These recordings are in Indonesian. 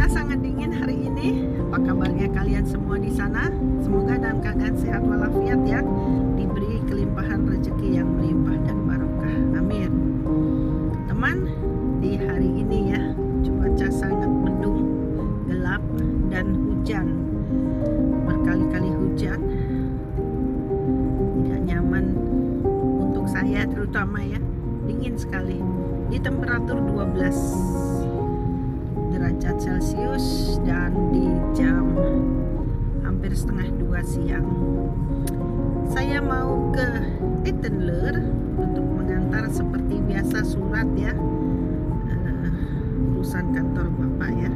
sangat dingin hari ini. Apa kabarnya kalian semua di sana? Semoga dalam keadaan sehat walafiat ya. Diberi kelimpahan rezeki yang melimpah dan barokah. Amin. Teman, di hari ini ya, cuaca sangat mendung, gelap dan hujan. Berkali-kali hujan. Tidak nyaman untuk saya terutama ya. Dingin sekali. Di temperatur 12 derajat Celcius dan di jam hampir setengah 2 siang saya mau ke Etenler untuk mengantar seperti biasa surat ya, urusan kantor bapak ya.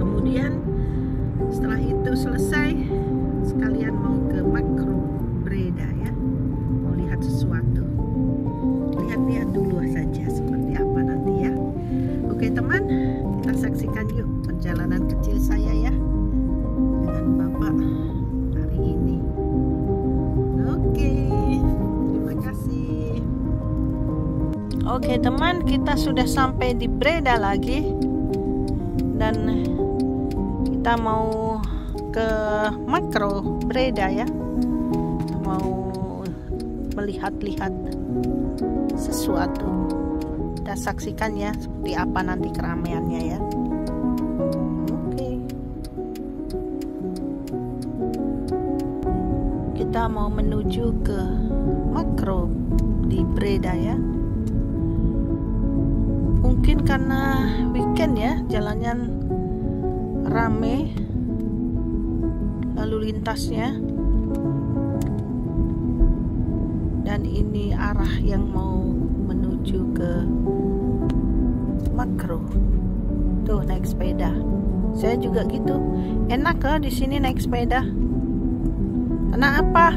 Kemudian setelah itu selesai sekalian mau ke Makro Breda ya, mau lihat sesuatu. Lihat-lihat dulu saja seperti apa nanti ya. Oke teman, kita saksikan yuk perjalanan kecil saya ya dengan bapak hari ini. Oke, terima kasih. Oke teman, kita sudah sampai di Breda lagi dan kita mau ke Makro Breda ya, mau melihat-lihat sesuatu. Kita saksikan ya seperti apa nanti keramaiannya ya. Oke. Kita mau menuju ke Makro di Breda ya. Mungkin karena weekend ya, jalannya rame lalu lintasnya. Dan ini arah yang mau menuju ke Makro. Tuh naik sepeda. Saya juga gitu. Enak loh di sini naik sepeda. Karena apa?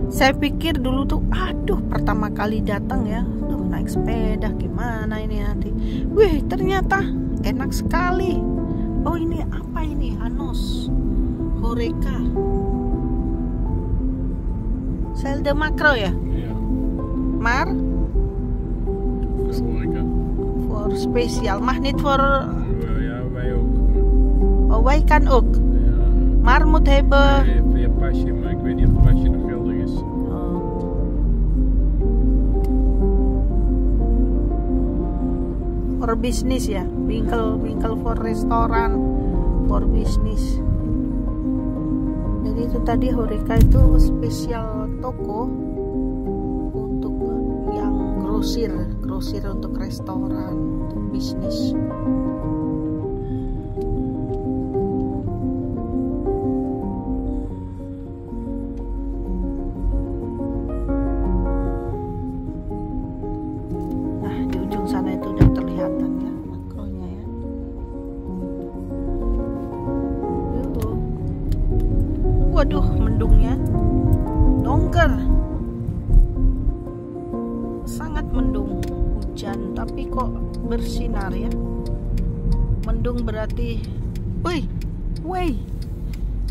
Saya pikir dulu tuh, aduh pertama kali datang ya, tuh naik sepeda gimana ini nanti. Wih ternyata enak sekali. Oh ini apa ini? Hanos Horeca. Sel de Makro ya? Ja. Maar? Voor Spesial, mag niet voor. Ja, wij ook. Oh, wij kan ook. Ja. Maar moet hebben. Via pasje, maar ik weet niet of het pasje nog geldig is. Oh. Voor bisnis ya, winkel voor restoran, voor bisnis. Jadi itu tadi Horeca itu spesial toko untuk yang grosir untuk restoran, untuk bisnis. Nah, di ujung sana itu udah terlihatan ya makronya ya. Yuh. Waduh, mendungnya dongker. Sangat mendung, hujan tapi kok bersinar ya. Mendung berarti woi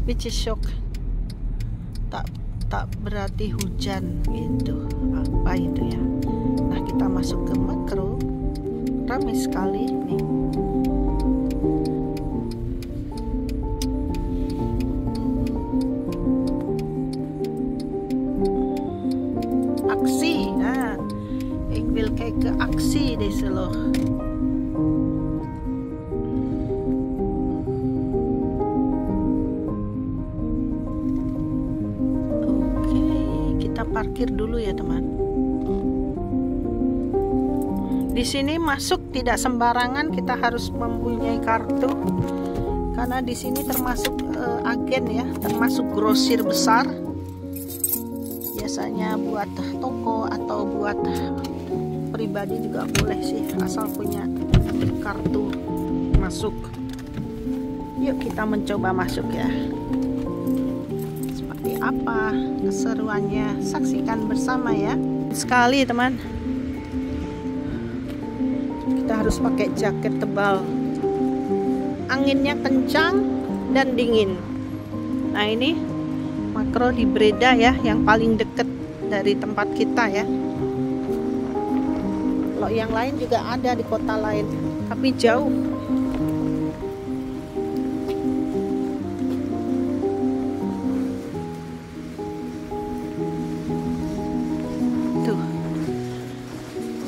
which is shock. Tak berarti hujan gitu. Apa itu ya? Nah, kita masuk ke Makro. Ramai sekali nih. Aksi. Nah, ik wil kijken actie deze loh. Oke, kita parkir dulu ya teman. Di sini masuk tidak sembarangan, kita harus mempunyai kartu. Karena di sini termasuk agen ya, termasuk grosir besar. Biasanya buat toko atau buat pribadi juga boleh sih, asal punya kartu masuk. Yuk kita mencoba masuk ya. Seperti apa keseruannya, saksikan bersama ya. Sekali teman, kita harus pakai jaket tebal. Anginnya kencang dan dingin. Nah ini Makro di Breda ya, yang paling deket dari tempat kita ya. Kalau yang lain juga ada di kota lain, tapi jauh.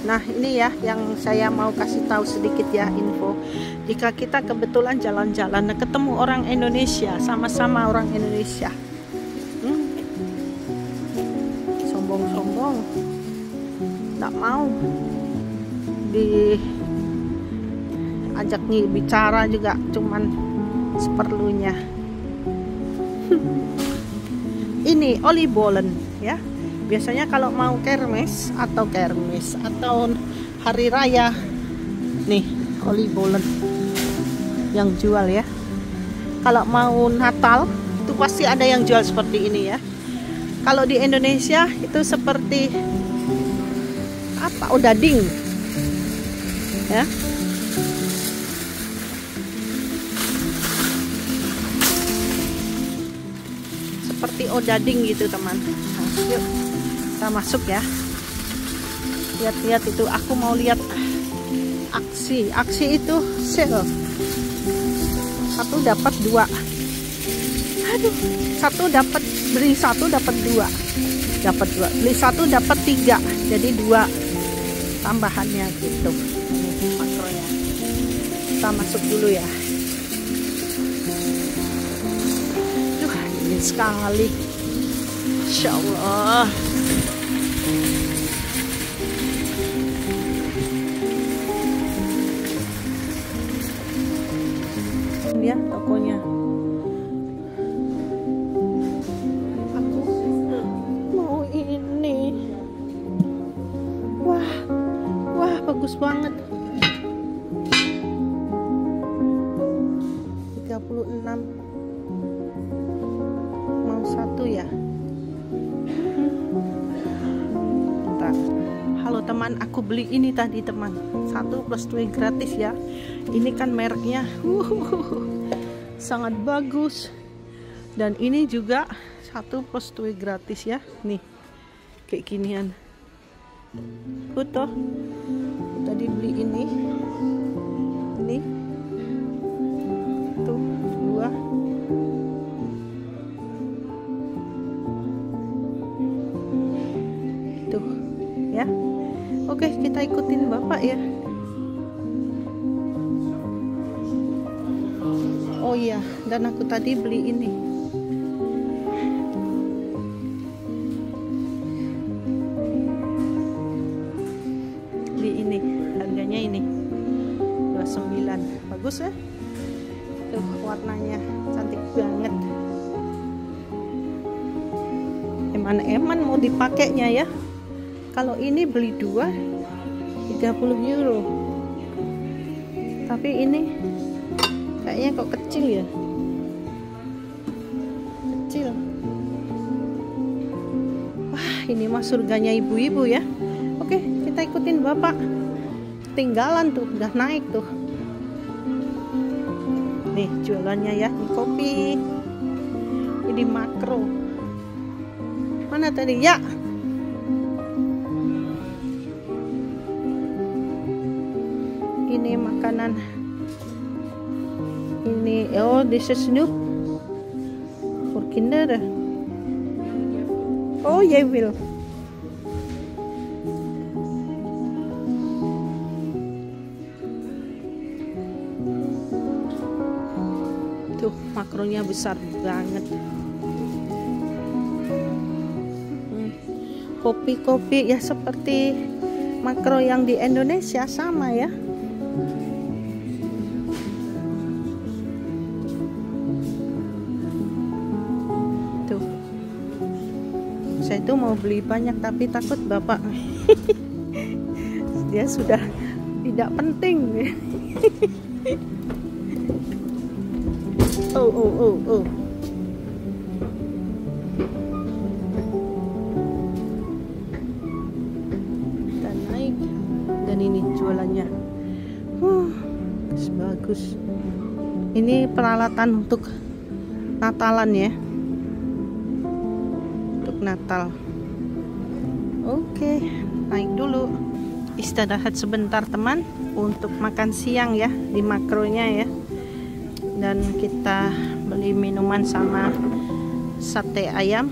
Nah ini ya yang saya mau kasih tahu sedikit ya info. Jika kita kebetulan jalan-jalan ketemu orang Indonesia, sama-sama orang Indonesia, sombong-sombong, nggak mau diajak bicara juga, cuman seperlunya. Ini oliebollen ya. Biasanya kalau mau kermes atau hari raya, nih oliebollen yang jual ya. Kalau mau Natal itu pasti ada yang jual seperti ini ya. Kalau di Indonesia itu seperti apa? Odading ya. Seperti odading gitu teman. Nah, yuk kita masuk ya. Lihat-lihat itu, aku mau lihat aksi itu sale. 1 dapat 2. Aduh, beli 1 dapat 2. Beli 1 dapat 3. Jadi 2 tambahannya gitu. Ini makronya. Kita masuk dulu ya. Duh, ini sekali. Insya Allah. Ya tokonya. Aku mau ini. Wah bagus banget. 36. Mau 1 ya. Bentar. Halo teman, aku beli ini tadi teman. 1 + 2 gratis ya. Ini kan mereknya sangat bagus. Dan ini juga 1 + 2 gratis ya. Nih kayak ginian. Tuh tadi beli ini tuh 2. Tuh ya. Oke, kita ikutin Bapak ya. Oh iya, dan aku tadi beli ini. Harganya ini 29. Bagus ya. Tuh warnanya cantik banget. Eman-eman mau dipakainya ya. Kalau ini beli 2 30 euro. Tapi ini kayaknya kok kecil ya. Kecil. Wah, ini mah surganya ibu-ibu ya. Oke, kita ikutin Bapak. Tinggalan tuh, udah naik tuh. Nih jualannya ya, ini kopi. Ini makro. Mana tadi ya? Ini makanan. Ini, oh this is Snoop for Kinder. Oh ya will. Tuh makronya besar banget. Kopi-kopi ya seperti makro yang di Indonesia sama ya. Tuh. Saya itu mau beli banyak tapi takut Bapak dia sudah tidak penting. Oh. Kita naik. Dan ini jualannya. Bagus. Ini peralatan untuk Natalan ya. Untuk Natal. Oke, naik dulu. Istirahat sebentar teman untuk makan siang ya di makronya ya. Dan kita beli minuman sama sate ayam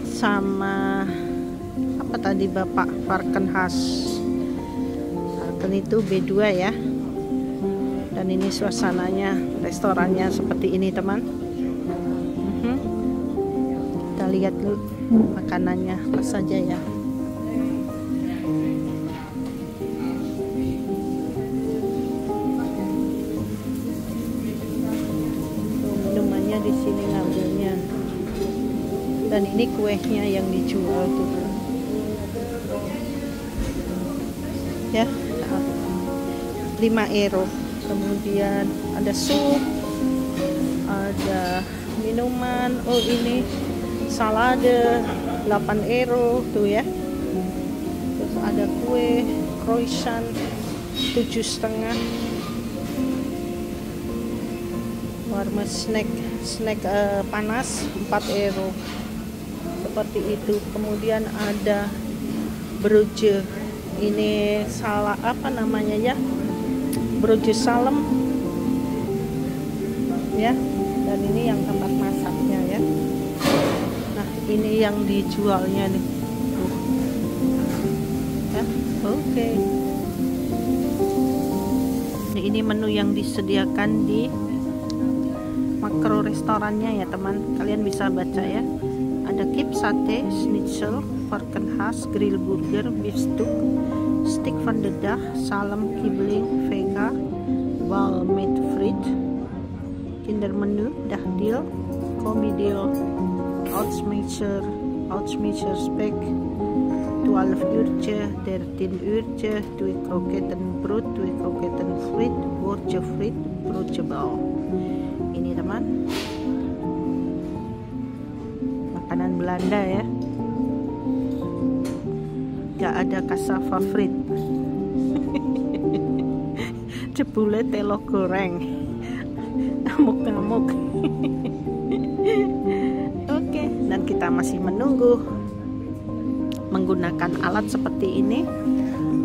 sama apa Apa tadi Bapak? Varkenhuis. Varken itu B2 ya. Dan ini suasananya, restorannya seperti ini teman. Kita lihat dulu makanannya apa saja ya. Minumannya di sini ngambilnya. Dan ini kuenya yang dijual tuh. Ya, 5 euro. Kemudian ada sup, ada minuman. Oh ini salade 8 euro tuh ya. Terus ada kue croissant 7,5. Warme snack panas 4 euro. Seperti itu. Kemudian ada broodje. Ini salah apa namanya ya? Broodje salem ya, dan ini yang tempat masaknya ya. Nah ini yang dijualnya nih ya. Oke. Ini menu yang disediakan di makro restorannya ya teman, kalian bisa baca ya. Ada kip sate, schnitzel, varkenhuis, grill burger, beef steak, stick van de dag, salm, kibbeling, vega, wal met friet, kindermenu, dagdeel, komideel, oudsmecher spek, 12 uurtje, 13 uurtje, 2 kroketten brood, 2 kroketten friet, woordje friet, broodje bal. Ini teman, makanan Belanda ya. Gak ada cassava friet. Jebule telo goreng. Ngamuk-ngamuk. Oke, dan kita masih menunggu menggunakan alat seperti ini.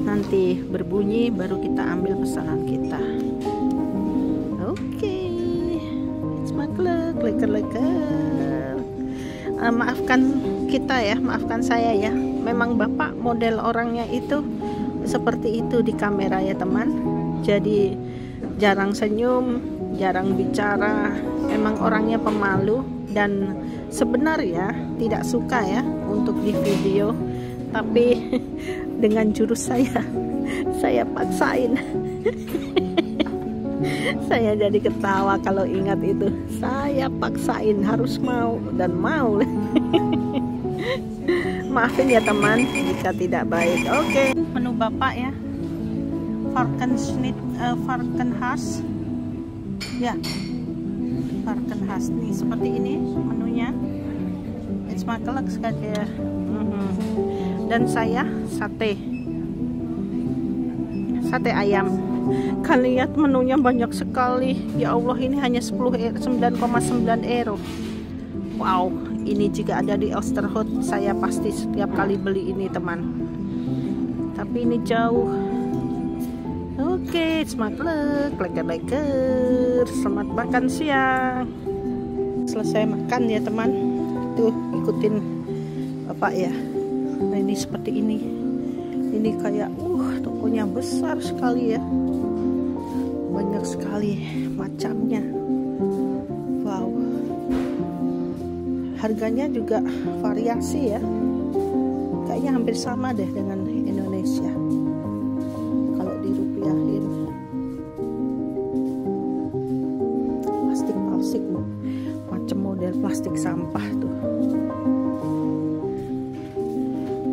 Nanti berbunyi baru kita ambil pesanan kita. Oke. It's my club, leker-leker. Maafkan kita ya, maafkan saya ya. Memang Bapak model orangnya itu seperti itu di kamera ya teman. Jadi jarang senyum, jarang bicara. Memang orangnya pemalu dan sebenarnya tidak suka ya untuk di video. Tapi dengan jurus saya paksain. Saya jadi ketawa kalau ingat itu. Saya paksain, harus mau dan mau. Maafin ya teman jika tidak baik. Oke, menu Bapak ya. Varkenhuis. Ya. Varkenhuis nih seperti ini menunya. It's makkelijk sekali. Dan saya sate ayam. Kalian lihat menunya banyak sekali. Ya Allah, ini hanya 9,9 euro. Wow, ini jika ada di Oosterhout saya pasti setiap kali beli ini teman. Tapi ini jauh. Oke, smakelijk, leker-leker. Selamat makan siang. Selesai makan ya teman. Tuh, ikutin Bapak ya. Nah ini seperti ini. Ini kayak tokonya besar sekali ya. Banyak sekali macamnya. Wow. Harganya juga variasi ya. Kayaknya hampir sama deh dengan Indonesia. Kalau dirupiahin. Plastik macam model plastik sampah tuh.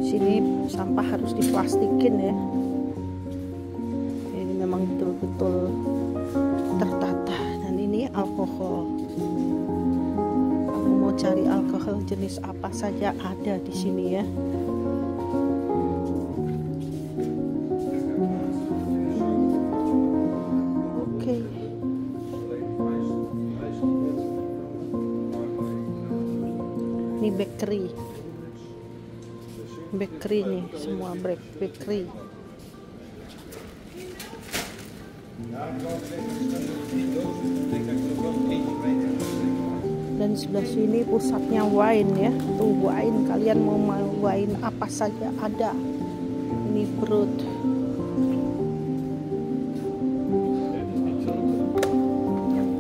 Sini sampah harus diplastikin ya. Ini memang betul-betul tertata. Dan ini alkohol. Aku mau cari alkohol jenis apa saja ada di sini ya. Oke. Ini bakery nih, semua bakery. Dan sebelah sini pusatnya wine ya. Tuh wine, kalian mau wine apa saja ada. Ini perut.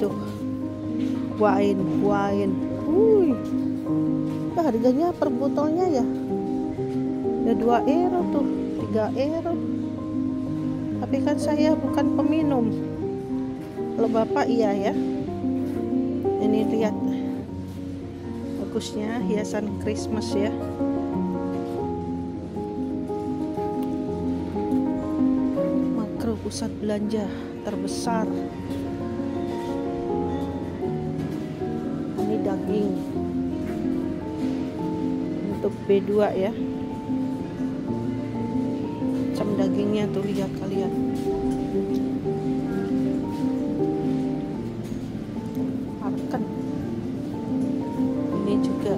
Tuh wine. Harganya per botolnya ya. Ada 2 euro tuh, 3 euro. Tapi kan saya bukan peminum. Kalau bapak iya ya. Ini lihat. Bagusnya hiasan Christmas ya. Makro pusat belanja terbesar. Ini daging untuk B2 ya. Macam dagingnya tuh, lihat kalian. Parken. Ini juga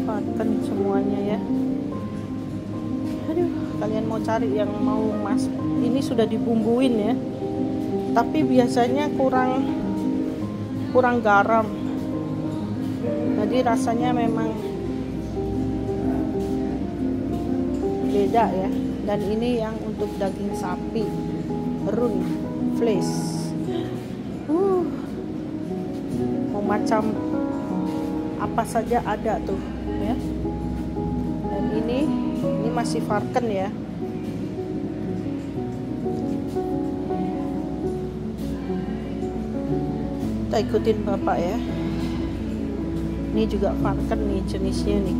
parken semuanya ya. Aduh, kalian mau cari yang mau mas, ini sudah dibumbuin ya. Tapi biasanya kurang garam. Jadi rasanya memang beda ya. Dan ini yang untuk daging sapi, run flesh. Mau macam apa saja ada tuh ya. Dan ini masih Varken ya. Kita ikutin bapak ya. Ini juga Varken nih jenisnya nih.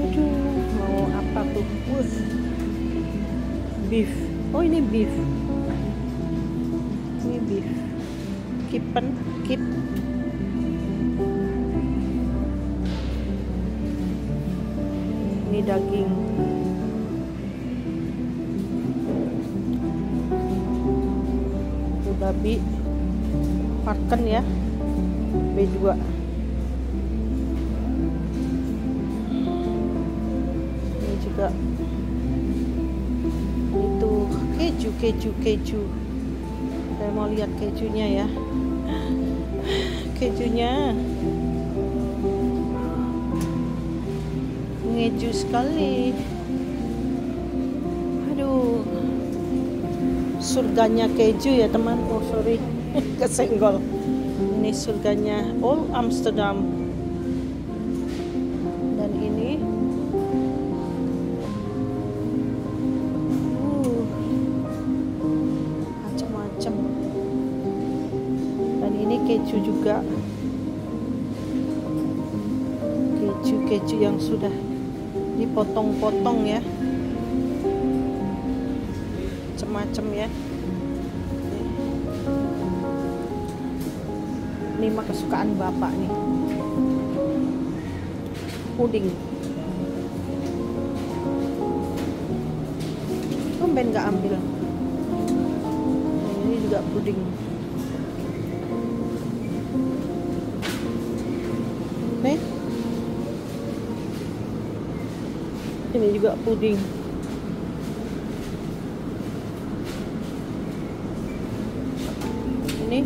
Aduh, mau apa tuh? Beef. Oh ini beef. Ini beef. Kip. Ini daging. Itu babi. Varken ya. B2. Ini juga itu keju. Saya mau lihat kejunya ya. Kejunya ngeju sekali. Aduh, surganya keju ya teman. Oh sorry, kesenggol. Ini surganya Old Amsterdam. Dan ini macam-macam. Dan ini keju juga. Keju yang sudah dipotong-potong ya. Macam-macam ya. Ini mah kesukaan bapak nih. Puding. Tumben nggak ambil. Ini juga puding. Nih. Ini juga puding. Ini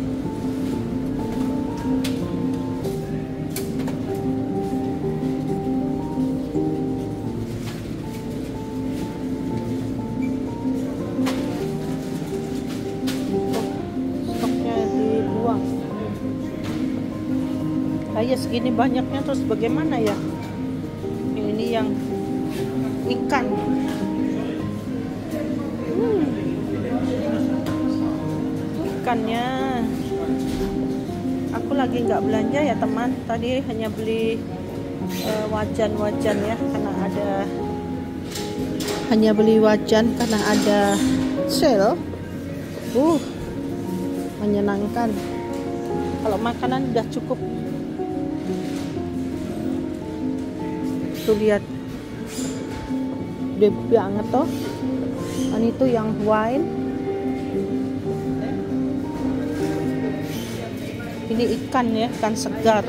stoknya dibuang. Kayak segini banyaknya terus bagaimana ya? Ini yang ikan. Ikannya aku lagi nggak belanja ya teman. Tadi hanya beli wajan-wajan ya, karena ada sale. Menyenangkan. Kalau makanan udah cukup. Tuh lihat, gede banget toh. Dan itu yang wine. Ini ikan ya, ikan segar.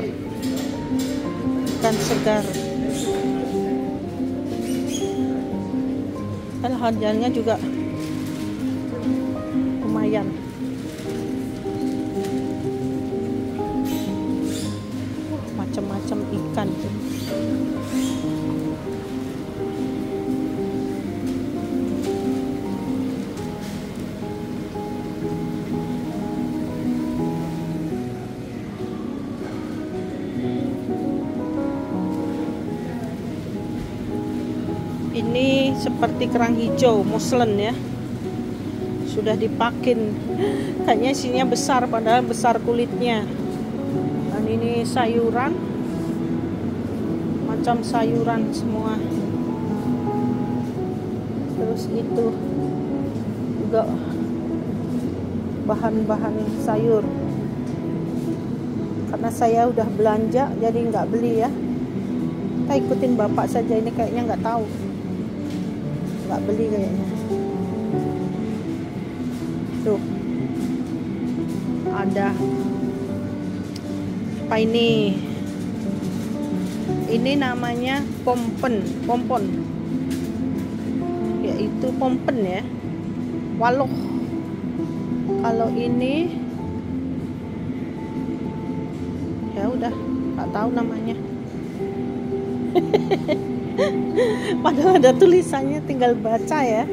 Dan harganya juga lumayan. seperti kerang hijau, muslin ya. Sudah dipakin. Kayaknya isinya besar, padahal besar kulitnya. Dan ini sayuran, macam sayuran semua. Terus itu juga bahan-bahan sayur. Karena saya udah belanja, jadi nggak beli ya. Kita ikutin bapak saja, ini kayaknya nggak tahu, nggak beli kayaknya. Tuh ada apa ini? Ini namanya pompon, yaitu pompen ya, waloh. Kalau ini ya udah nggak tahu namanya. Padahal ada tulisannya, tinggal baca ya.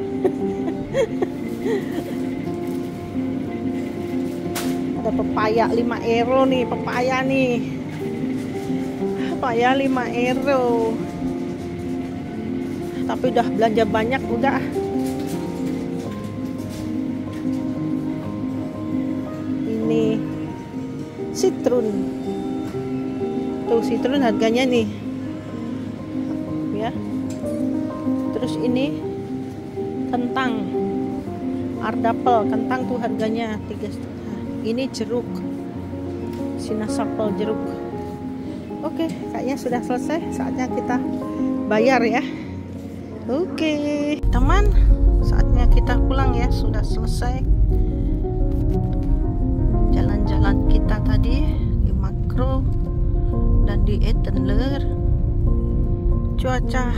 Ada pepaya 5 euro nih, pepaya nih. Pepaya 5 euro. Tapi udah belanja banyak udah. Ini sitrun. Tuh sitrun harganya nih. Ya. Terus ini kentang. Ardapel, kentang tuh harganya 3,5. Ini jeruk, sinasapel jeruk. Oke, kayaknya sudah selesai. Saatnya kita bayar ya. Oke, teman, saatnya kita pulang ya. Sudah selesai jalan-jalan kita tadi di Makro dan di Edenler. Cuaca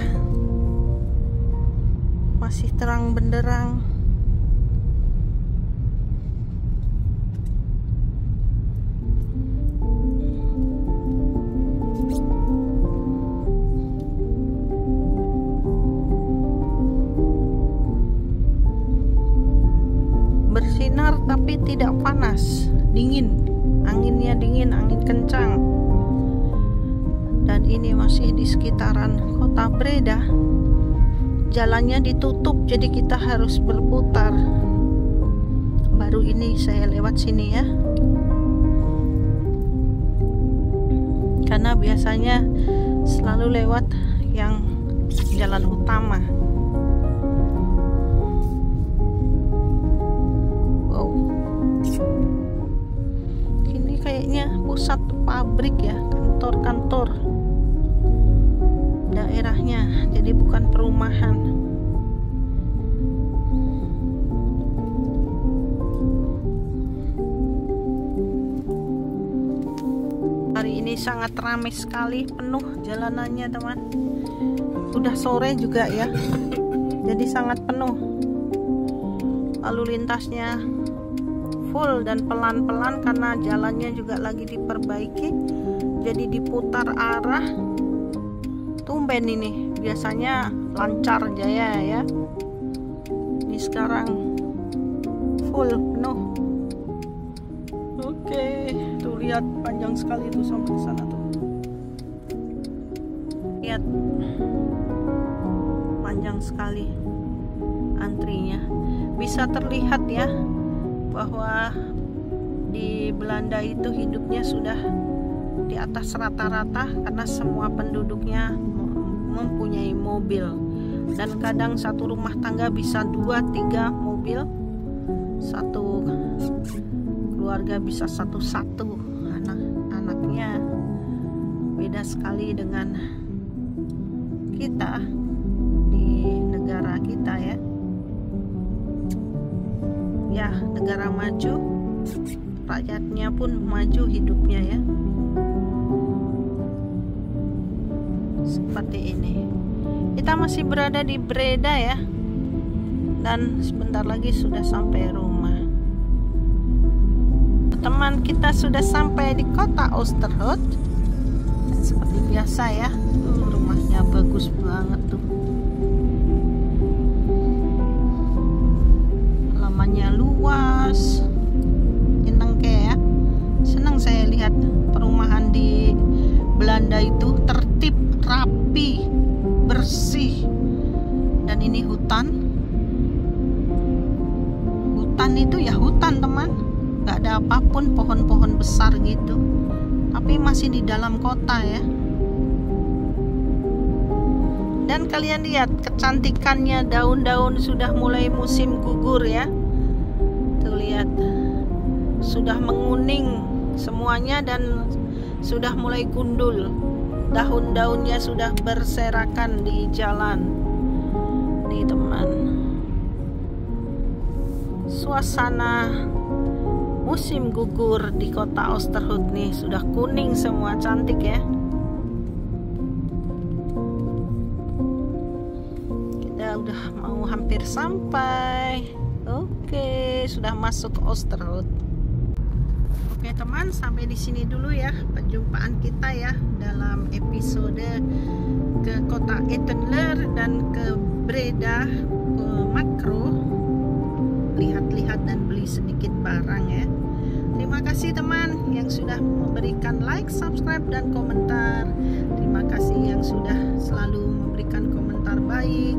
masih terang benderang. Bersinar tapi tidak panas, dingin. Anginnya dingin, angin kencang. Dan ini masih di sekitaran kota Breda. Jalannya ditutup, jadi kita harus berputar. Baru ini saya lewat sini ya. Karena biasanya selalu lewat yang jalan utama. Kayaknya pusat pabrik ya, kantor-kantor daerahnya, jadi bukan perumahan. Hari ini sangat ramai sekali, penuh jalanannya teman. Udah sore juga ya, jadi sangat penuh. Lalu lintasnya full dan pelan-pelan karena jalannya juga lagi diperbaiki, jadi diputar arah. Tumben ini, biasanya lancar jaya ya, ini sekarang full penuh. Oke, tuh lihat panjang sekali tuh sampai sana tuh. Lihat, panjang sekali antrinya. Bisa terlihat ya bahwa di Belanda itu hidupnya sudah di atas rata-rata karena semua penduduknya mempunyai mobil, dan kadang satu rumah tangga bisa 2-3 mobil, satu keluarga bisa satu-satu anak-anaknya. Beda sekali dengan kita di negara kita ya. Ya, negara maju, rakyatnya pun maju hidupnya ya. Seperti ini. Kita masih berada di Breda ya. Dan sebentar lagi sudah sampai rumah. Teman, kita sudah sampai di kota Oosterhout. Dan seperti biasa ya, rumahnya bagus banget tuh. Luas, senang kayak ya. Senang saya lihat perumahan di Belanda itu tertib, rapi, bersih, dan ini hutan itu ya hutan teman, nggak ada apapun, pohon-pohon besar gitu, tapi masih di dalam kota ya. Dan kalian lihat kecantikannya, daun-daun sudah mulai musim gugur ya. Tuh lihat, sudah menguning semuanya dan sudah mulai gundul. Daun-daunnya sudah berserakan di jalan. Nih teman, suasana musim gugur di kota Oosterhout nih, sudah kuning semua, cantik ya. Udah mau hampir sampai. Oke, sudah masuk Oosterhout. Oke teman, sampai di sini dulu ya perjumpaan kita ya dalam episode ke kota Etten-Leur dan ke Breda, ke Makro, lihat-lihat dan beli sedikit barang ya. Terima kasih teman yang sudah memberikan like, subscribe dan komentar. Terima kasih yang sudah selalu memberikan komentar baik,